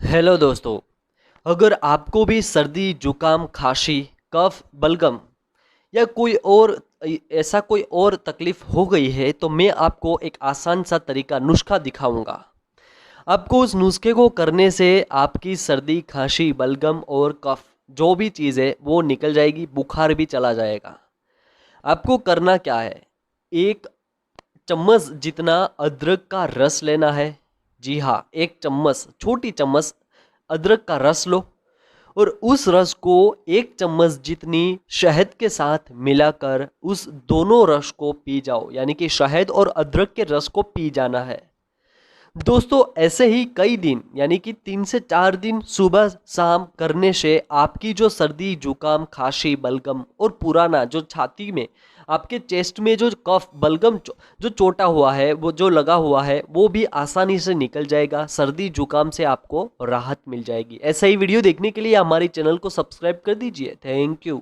Hello दोस्तों। अगर आपको भी सर्दी जुकाम खांसी कफ बलगम या कोई और ऐसा कोई और तकलीफ हो गई है तो मैं आपको एक आसान सा तरीका नुस्खा दिखाऊंगा। आपको उस नुस्खे को करने से आपकी सर्दी खांसी बलगम और कफ जो भी चीज़ है वो निकल जाएगी, बुखार भी चला जाएगा। आपको करना क्या है, एक चम्मच जितना अदरक का रस लेना है। जी हाँ, एक चम्मच, छोटी चम्मच अदरक का रस लो और उस रस को एक चम्मच जितनी शहद के साथ मिलाकर उस दोनों रस को पी जाओ, यानी कि शहद और अदरक के रस को पी जाना है। दोस्तों ऐसे ही कई दिन यानी कि 3 से 4 दिन सुबह शाम करने से आपकी जो सर्दी जुकाम खांसी बलगम और पुराना जो छाती में आपके चेस्ट में जो कफ बलगम जो चोटा हुआ है, वो जो लगा हुआ है, वो भी आसानी से निकल जाएगा। सर्दी जुकाम से आपको राहत मिल जाएगी। ऐसा ही वीडियो देखने के लिए हमारे चैनल को सब्सक्राइब कर दीजिए। Thank you.